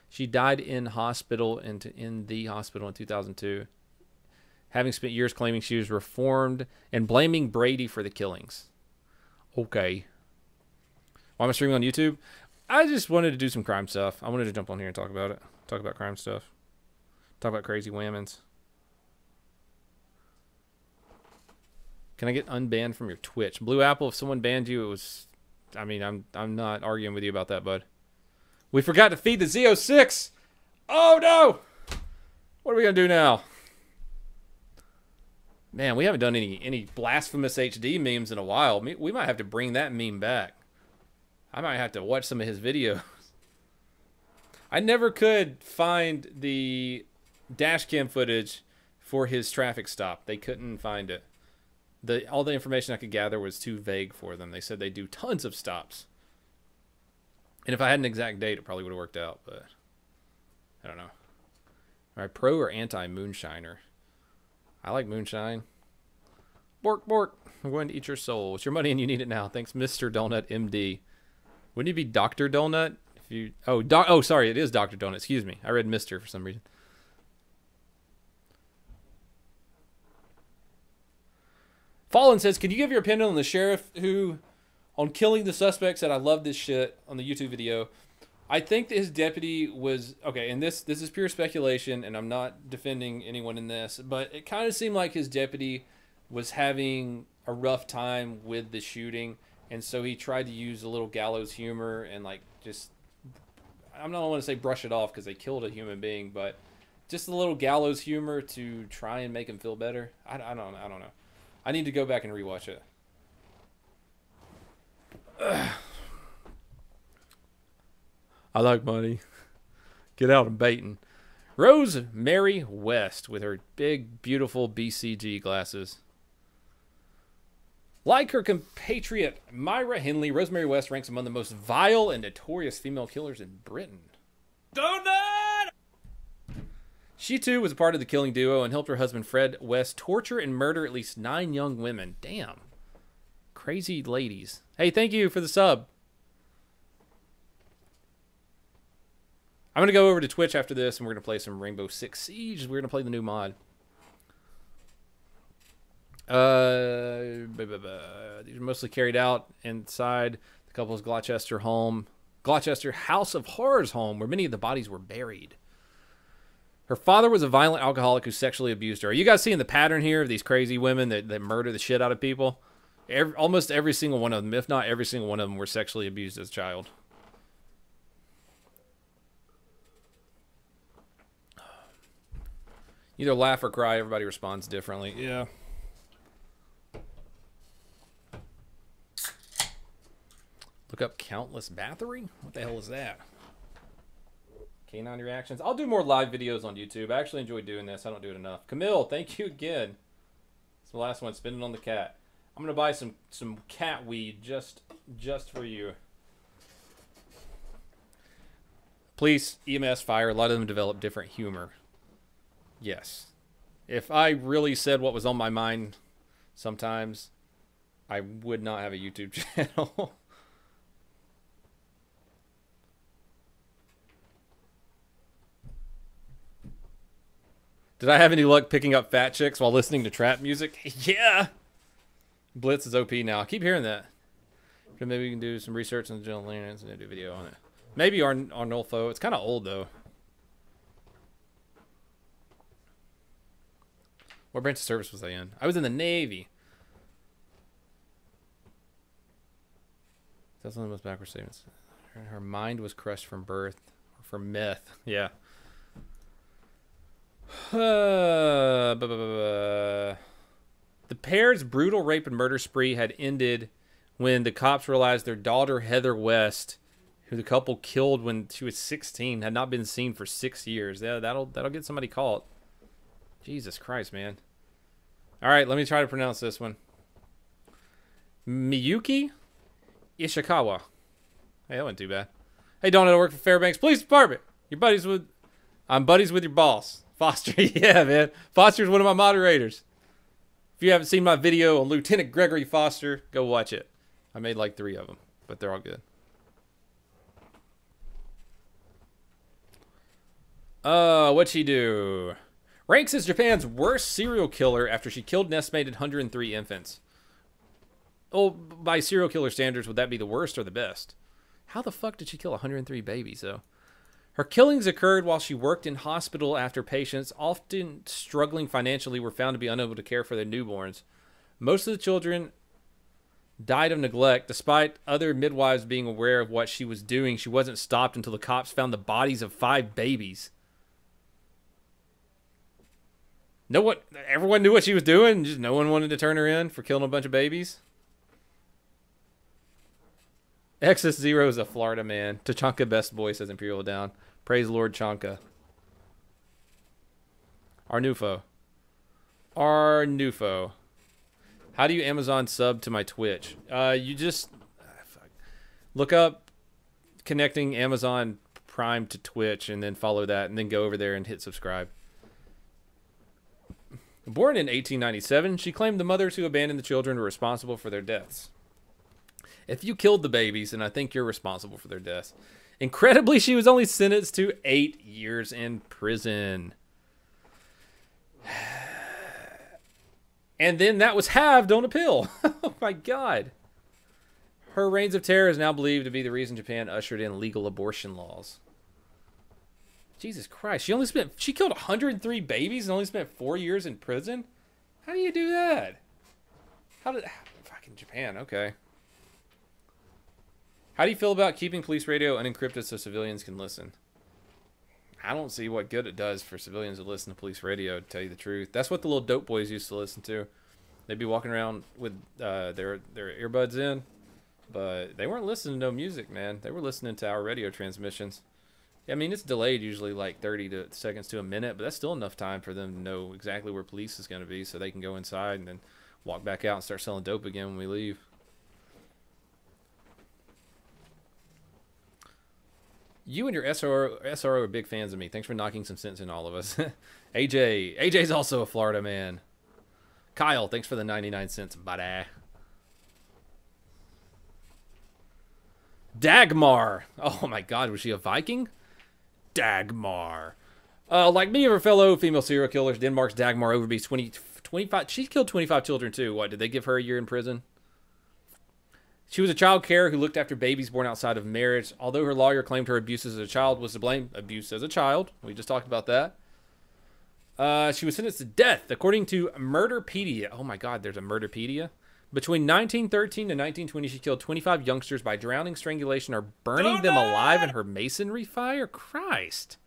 A: She died in the hospital in 2002, having spent years claiming she was reformed and blaming Brady for the killings. Okay. Why am I streaming on YouTube? I just wanted to do some crime stuff. I wanted to jump on here and talk about it. Talk about crime stuff. Talk about crazy whammons. Can I get unbanned from your Twitch? Blue Apple, if someone banned you, it was... I mean, I'm not arguing with you about that, bud. We forgot to feed the Z06! Oh, no! What are we going to do now? Man, we haven't done any blasphemous HD memes in a while. We might have to bring that meme back. I might have to watch some of his videos. I never could find the dash cam footage for his traffic stop. They couldn't find it. All the information I could gather was too vague for them. They said they do tons of stops. And if I had an exact date, it probably would have worked out, but I don't know. All right, pro or anti-moonshiner? I like moonshine. Bork, bork. I'm going to eat your soul. It's your money and you need it now. Thanks, Mr. Donut MD. Wouldn't you be Dr. Donut? If you oh, sorry, it is Dr. Donut. Excuse me. I read Mr. for some reason. Fallen says, can you give your opinion on the sheriff who, on killing the suspects, said, I love this shit on the YouTube video. I think that his deputy was, okay, and this is pure speculation, and I'm not defending anyone in this, but it kind of seemed like his deputy was having a rough time with the shooting, and so he tried to use a little gallows humor and, like, just, I'm not want to say brush it off because they killed a human being, but just a little gallows humor to try and make him feel better. I don't know. I need to go back and rewatch it. Ugh. I like money. Get out, I'm baiting. Rosemary West with her big, beautiful BCG glasses. Like her compatriot Myra Hindley, Rosemary West ranks among the most vile and notorious female killers in Britain.
E: Donut!
A: She too was a part of the killing duo and helped her husband Fred West torture and murder at least 9 young women. Damn. Crazy ladies. Hey, thank you for the sub. I'm going to go over to Twitch after this, and we're going to play some Rainbow Six Siege. We're going to play the new mod. These are mostly carried out inside the couple's Gloucester House of Horrors home, where many of the bodies were buried. Her father was a violent alcoholic who sexually abused her. Are you guys seeing the pattern here of these crazy women that murder the shit out of people? Almost every single one of them, if not every single one of them, were sexually abused as a child. Either laugh or cry. Everybody responds differently. Yeah. Look up Countless Battery? What the hell is that? Canine reactions. I'll do more live videos on YouTube. I actually enjoy doing this. I don't do it enough. Camille, thank you again. It's the last one. Spinning on the cat. I'm going to buy some cat weed just for you. Police, EMS, fire. A lot of them develop different humor. Yes. If I really said what was on my mind sometimes, I would not have a YouTube channel. Did I have any luck picking up fat chicks while listening to trap music? Yeah. Blitz is OP now. I keep hearing that. Maybe we can do some research on the General Lands and do a video on it. Maybe Arnulfo. It's kind of old, though. What branch of service was I in? I was in the Navy. That's one of the most backward statements. Her mind was crushed from birth. Or from meth. Yeah. The pair's brutal rape and murder spree had ended when the cops realized their daughter, Heather West, who the couple killed when she was 16, had not been seen for 6 years. Yeah, that'll get somebody caught. Jesus Christ, man. All right, let me try to pronounce this one. Miyuki Ishikawa. Hey, that wasn't too bad. Hey, Donut, I work for Fairbanks Police Department. I'm buddies with your boss, Foster. Yeah, man. Foster's one of my moderators. If you haven't seen my video on Lieutenant Gregory Foster, go watch it. I made like 3 of them, but they're all good. What'd she do? Ranks as Japan's worst serial killer after she killed an estimated 103 infants. Oh, by serial killer standards, would that be the worst or the best? How the fuck did she kill 103 babies, though? Her killings occurred while she worked in hospital after patients, often struggling financially, were found to be unable to care for their newborns. Most of the children died of neglect. Despite other midwives being aware of what she was doing, she wasn't stopped until the cops found the bodies of 5 babies. Everyone knew what she was doing, just no one wanted to turn her in for killing a bunch of babies. XS0 is a Florida man. Tachanka Best Boy says Imperial down. Praise Lord Chanka. Arnulfo. How do you Amazon sub to my Twitch? You just look up connecting Amazon Prime to Twitch and then follow that and then go over there and hit subscribe. Born in 1897, she claimed the mothers who abandoned the children were responsible for their deaths. If you killed the babies, then I think you're responsible for their deaths. Incredibly, she was only sentenced to 8 years in prison. And then that was halved on appeal. Oh my God. Her reigns of terror is now believed to be the reason Japan ushered in legal abortion laws. Jesus Christ. She killed 103 babies and only spent 4 years in prison? How do you do that? Fucking Japan, okay. How do you feel about keeping police radio unencrypted so civilians can listen? I don't see what good it does for civilians to listen to police radio, to tell you the truth. That's what the little dope boys used to listen to. They'd be walking around with their earbuds in, but they weren't listening to no music, man. They were listening to our radio transmissions. I mean, it's delayed usually like 30 seconds to a minute, but that's still enough time for them to know exactly where police is going to be so they can go inside and then walk back out and start selling dope again when we leave. You and your SRO are big fans of me. Thanks for knocking some sense in all of us. AJ's also a Florida man. Kyle, thanks for the 99 cents, buddy. Dagmar. Oh my God, was she a Viking? Dagmar. Like many of her fellow female serial killers, Denmark's Dagmar Overby's 25. She killed 25 children too. What, did they give her a year in prison? She was a child carer who looked after babies born outside of marriage. Although her lawyer claimed her abuse as a child was to blame. Abuse as a child. We just talked about that. She was sentenced to death, according to Murderpedia. Oh my God, there's a Murderpedia. Between 1913 and 1920, she killed 25 youngsters by drowning, strangulation, or burning them alive in her masonry fire. Christ.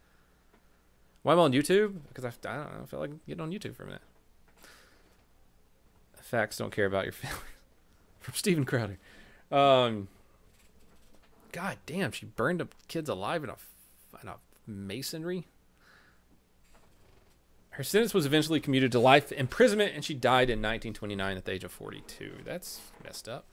A: Why am I on YouTube? Because I don't know. I felt like getting on YouTube for a minute. Facts don't care about your feelings. From Steven Crowder. God damn, she burned up kids alive in a masonry. Her sentence was eventually commuted to life imprisonment, and she died in 1929 at the age of 42. That's messed up.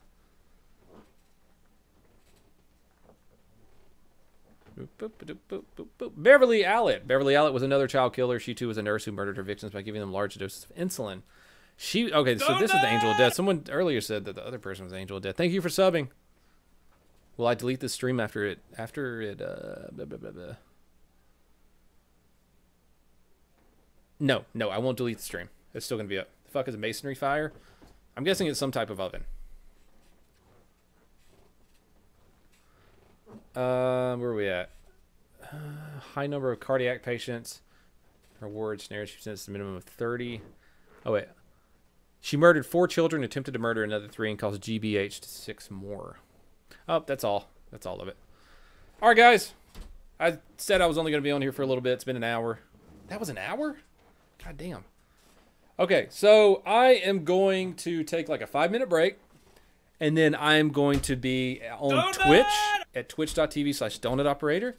A: Boop, boop, boop, boop, boop, boop. Beverly Allett. Beverly Allett was another child killer. She too was a nurse who murdered her victims by giving them large doses of insulin. Okay, so this is the Angel of Death. Someone earlier said that the other person was Angel of Death. Thank you for subbing. Will I delete this stream after it blah, blah, blah, blah. No, I won't delete the stream. It's still gonna be up. The fuck is a masonry fire? I'm guessing it's some type of oven. Where are we at? High number of cardiac patients. Her ward snares. She sentenced a minimum of 30. Oh wait. She murdered 4 children, attempted to murder another 3, and caused GBH to 6 more. Oh, that's all. That's all of it. All right, guys. I said I was only going to be on here for a little bit. It's been an hour. That was an hour? God damn. Okay, so I am going to take like a 5-minute break, and then I'm going to be on Twitch at twitch.tv/donutoperator.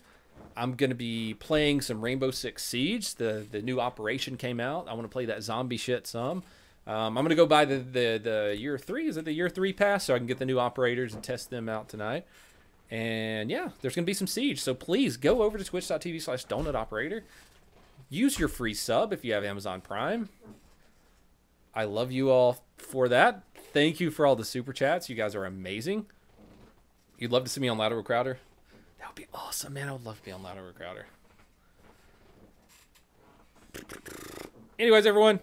A: I'm going to be playing some Rainbow Six Siege. The new operation came out. I want to play that zombie shit some. I'm going to go buy the year 3. Is it the year 3 pass? So I can get the new operators and test them out tonight. And yeah, there's going to be some Siege. So please go over to twitch.tv/donutoperator. Use your free sub if you have Amazon Prime. I love you all for that. Thank you for all the super chats. You guys are amazing. You'd love to see me on Louder with Crowder? That would be awesome, man. I would love to be on Louder with Crowder. Anyways, everyone.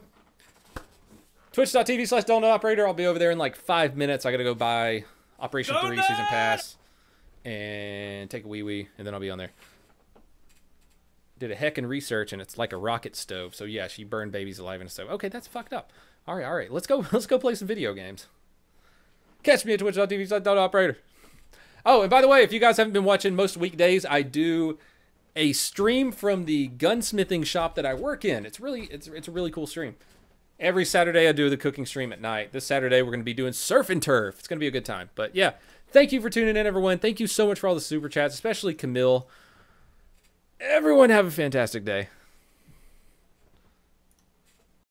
A: Twitch.tv/donutoperator. I'll be over there in like 5 minutes. I got to go buy Operation 3 Season Pass and take a wee-wee, and then I'll be on there. Did a heckin' research, and it's like a rocket stove. So yeah, she burned babies alive in a stove. Okay, that's fucked up. All right. Let's go play some video games. Catch me at twitch.tv/donutoperator. Oh, and by the way, if you guys haven't been watching most weekdays, I do a stream from the gunsmithing shop that I work in. It's a really cool stream. Every Saturday I do the cooking stream at night. This Saturday we're going to be doing surf and turf. It's going to be a good time. But yeah, thank you for tuning in, everyone. Thank you so much for all the super chats, especially Camille. Everyone have a fantastic day.